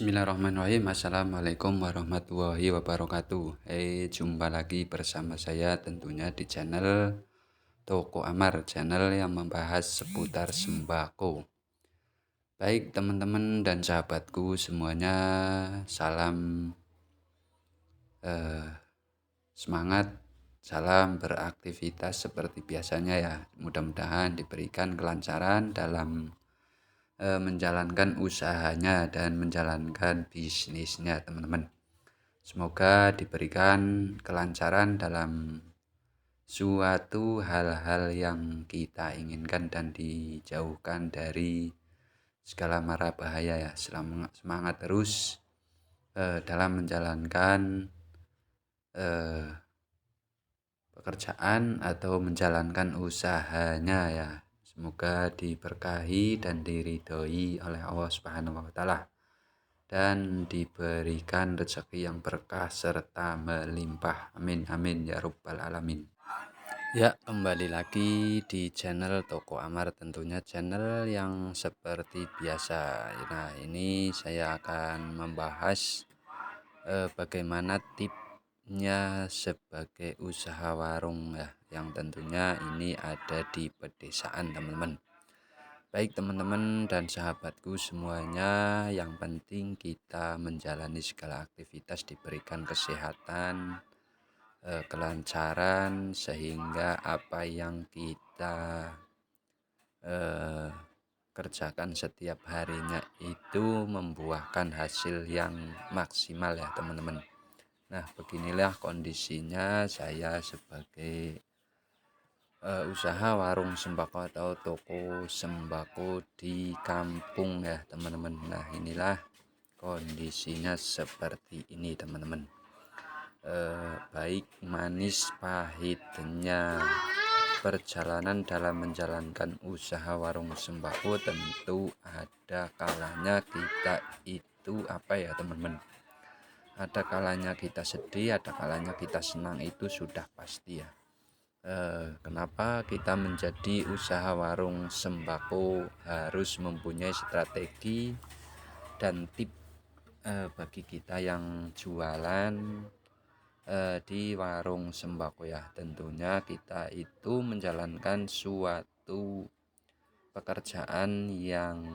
Bismillahirrahmanirrahim. Assalamualaikum warahmatullahi wabarakatuh. Jumpa lagi bersama saya tentunya di channel Toko Amar, channel yang membahas seputar sembako. Baik teman-teman dan sahabatku semuanya, salam semangat, salam beraktivitas seperti biasanya ya. Mudah-mudahan diberikan kelancaran dalam menjalankan usahanya dan menjalankan bisnisnya teman-teman. Semoga diberikan kelancaran dalam suatu hal-hal yang kita inginkan dan dijauhkan dari segala mara bahaya ya. Semangat terus dalam menjalankan pekerjaan atau menjalankan usahanya ya. Semoga diberkahi dan diridhoi oleh Allah Subhanahu wa taala dan diberikan rezeki yang berkah serta melimpah. Amin amin ya rabbal alamin. Ya, kembali lagi di channel Toko Amar, tentunya channel yang seperti biasa. Nah, ini saya akan membahas bagaimana tipsnya sebagai usaha warung ya, yang tentunya ini ada di pedesaan teman-teman. Baik teman-teman dan sahabatku semuanya, yang penting kita menjalani segala aktivitas diberikan kesehatan, kelancaran, sehingga apa yang kita kerjakan setiap harinya itu membuahkan hasil yang maksimal ya teman-teman. Nah, beginilah kondisinya saya sebagai usaha warung sembako atau toko sembako di kampung ya teman-teman. Nah, inilah kondisinya seperti ini teman-teman. Baik manis pahitnya perjalanan dalam menjalankan usaha warung sembako, tentu ada kalanya kita itu teman-teman, ada kalanya kita sedih, ada kalanya kita senang, itu sudah pasti ya. Kenapa kita menjadi usaha warung sembako harus mempunyai strategi dan tip bagi kita yang jualan di warung sembako ya. Tentunya kita itu menjalankan suatu pekerjaan yang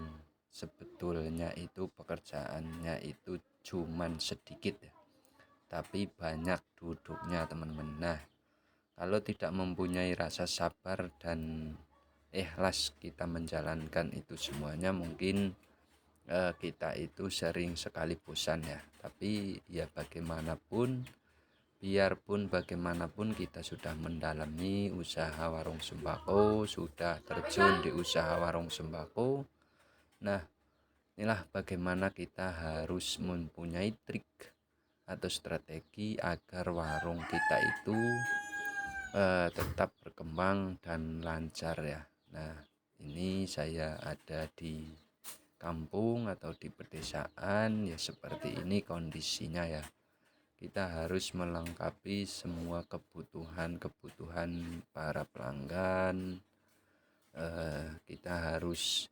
sebetulnya itu pekerjaannya itu cuman sedikit ya, tapi banyak duduknya teman-teman. Nah, kalau tidak mempunyai rasa sabar dan ikhlas kita menjalankan itu semuanya, mungkin kita itu sering sekali bosan ya. Tapi ya biarpun bagaimanapun kita sudah mendalami usaha warung sembako, sudah terjun di usaha warung sembako. Nah, inilah bagaimana kita harus mempunyai trik atau strategi agar warung kita itu tetap berkembang dan lancar ya. Nah, ini saya ada di kampung atau di pedesaan ya, seperti ini kondisinya ya. Kita harus melengkapi semua kebutuhan para pelanggan. Kita harus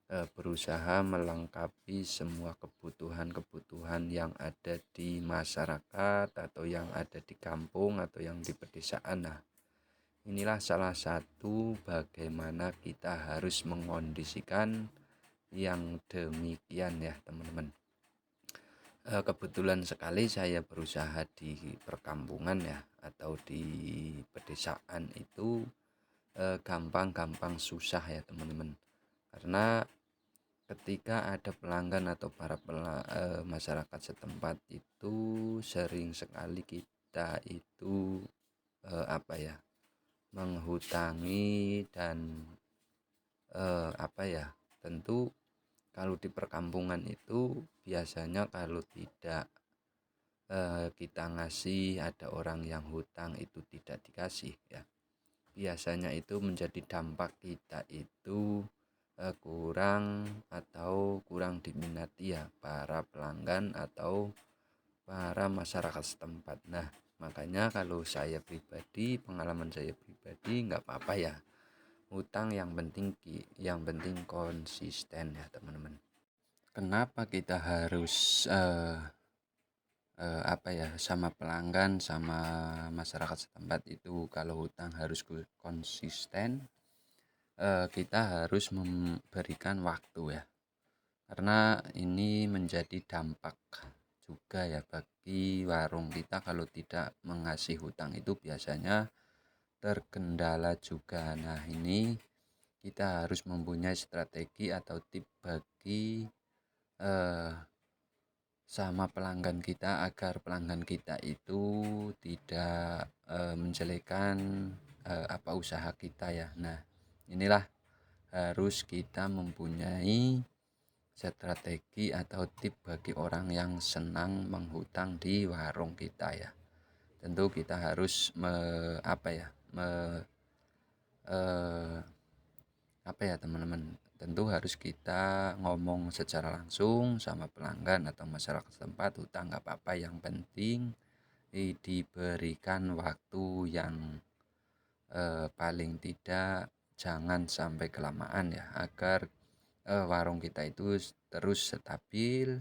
berusaha melengkapi semua kebutuhan yang ada di masyarakat atau yang ada di kampung atau yang di pedesaan. Nah, inilah salah satu bagaimana kita harus mengondisikan yang demikian ya teman-teman. Kebetulan sekali saya berusaha di perkampungan ya, atau di pedesaan itu gampang-gampang susah ya teman-teman. Karena ketika ada pelanggan atau para masyarakat setempat itu sering sekali kita itu menghutangi dan tentu kalau di perkampungan itu biasanya kalau tidak kita ngasih, ada orang yang hutang itu tidak dikasih ya, biasanya itu menjadi dampak kita itu kurang diminati ya para pelanggan atau para masyarakat setempat. Nah, makanya kalau saya pribadi, pengalaman saya pribadi, nggak apa-apa ya hutang, yang penting konsisten ya teman-teman. kenapa kita harus apa ya, sama pelanggan, sama masyarakat setempat itu kalau hutang harus konsisten, kita harus memberikan waktu ya. Karena ini menjadi dampak juga ya bagi warung kita kalau tidak mengasih hutang itu biasanya terkendala juga. Nah, ini kita harus mempunyai strategi atau tip bagi eh, sama pelanggan kita agar pelanggan kita itu tidak menjelekkan apa usaha kita ya. Nah, inilah harus kita mempunyai strategi atau tip bagi orang yang senang menghutang di warung kita ya. Tentu kita harus apa ya, eh, apa ya teman-teman, tentu harus kita ngomong secara langsung sama pelanggan atau masyarakat setempat, hutang nggak apa-apa, yang penting diberikan waktu yang paling tidak jangan sampai kelamaan ya, agar warung kita itu terus stabil,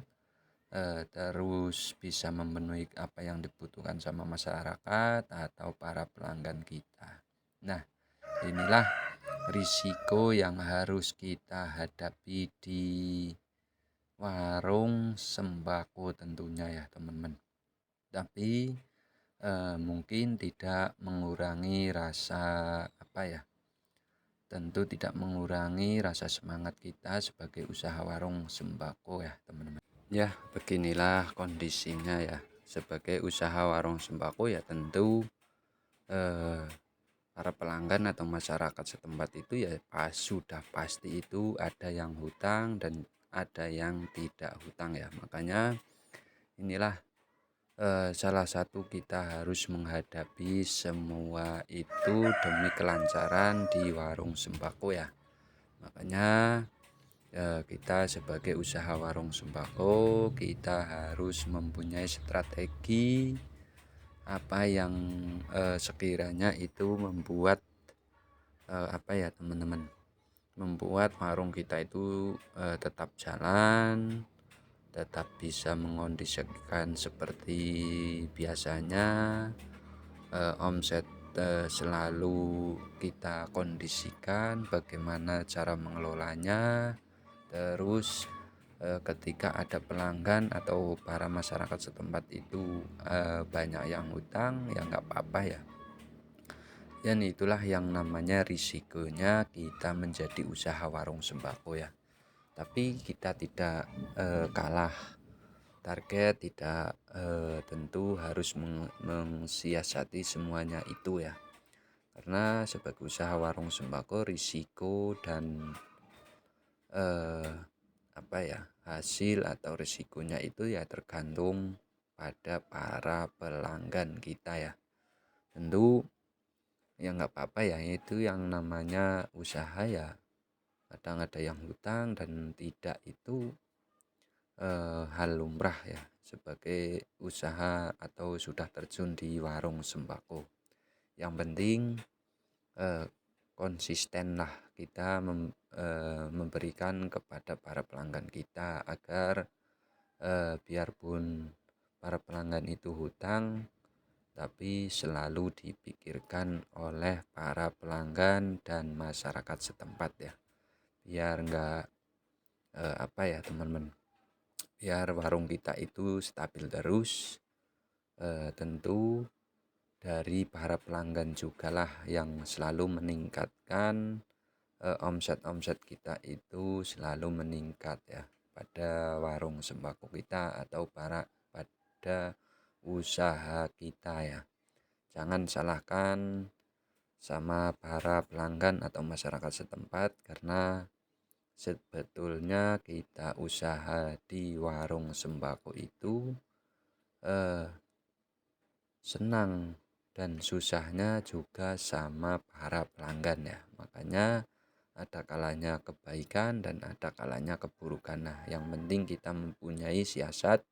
terus bisa memenuhi apa yang dibutuhkan sama masyarakat atau para pelanggan kita. Nah, inilah risiko yang harus kita hadapi di warung sembako tentunya ya teman-teman. Tapi mungkin tidak mengurangi rasa apa ya, tentu tidak mengurangi rasa semangat kita sebagai usaha warung sembako ya teman-teman. Ya, beginilah kondisinya ya. Sebagai usaha warung sembako ya tentu eh, para pelanggan atau masyarakat setempat itu ya sudah pasti itu ada yang hutang dan ada yang tidak hutang ya. Makanya inilah salah satu kita harus menghadapi semua itu demi kelancaran di warung sembako ya. Makanya kita sebagai usaha warung sembako kita harus mempunyai strategi apa yang sekiranya itu membuat apa ya teman-teman, membuat warung kita itu tetap jalan, tetap bisa mengondisikan seperti biasanya, omset selalu kita kondisikan, bagaimana cara mengelolanya. Terus ketika ada pelanggan atau para masyarakat setempat itu banyak yang hutang ya nggak apa-apa ya. Dan itulah yang namanya risikonya kita menjadi usaha warung sembako ya. Tapi kita tidak kalah target, tidak tentu harus mensiasati semuanya itu ya. Karena sebagai usaha warung sembako risiko dan apa ya, hasil atau risikonya itu ya tergantung pada para pelanggan kita ya. Tentu ya nggak apa-apa ya, itu yang namanya usaha ya, kadang ada yang hutang dan tidak, itu hal lumrah ya sebagai usaha atau sudah terjun di warung sembako. Yang penting konsistenlah kita memberikan kepada para pelanggan kita agar biarpun para pelanggan itu hutang tapi selalu dipikirkan oleh para pelanggan dan masyarakat setempat ya, biar enggak apa ya teman-teman, biar warung kita itu stabil terus. Tentu dari para pelanggan jugalah yang selalu meningkatkan omset-omset kita itu selalu meningkat ya pada warung sembako kita atau pada usaha kita ya. Jangan salahkan sama para pelanggan atau masyarakat setempat, karena sebetulnya kita usaha di warung sembako itu senang dan susahnya juga sama para pelanggan ya. Makanya ada kalanya kebaikan dan ada kalanya keburukan. Nah, yang penting kita mempunyai siasat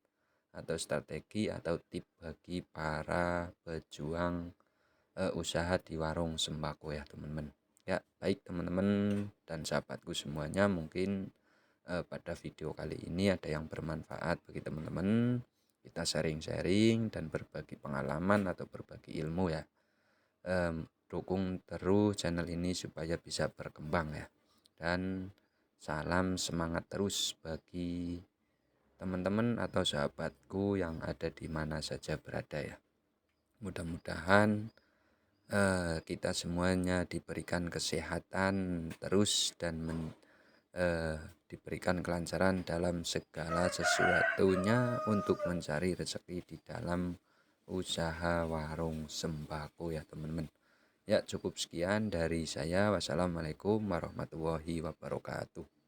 atau strategi atau tip bagi para pejuang usaha di warung sembako ya teman-teman. Ya, baik teman-teman dan sahabatku semuanya, mungkin pada video kali ini ada yang bermanfaat bagi teman-teman. Kita sharing-sharing dan berbagi pengalaman atau berbagi ilmu ya. Dukung terus channel ini supaya bisa berkembang ya. Dan salam semangat terus bagi teman-teman atau sahabatku yang ada di mana saja berada ya. Mudah-mudahan kita semuanya diberikan kesehatan terus dan diberikan kelancaran dalam segala sesuatunya untuk mencari rezeki di dalam usaha warung sembako ya teman-teman. Ya cukup sekian dari saya. Wassalamualaikum warahmatullahi wabarakatuh.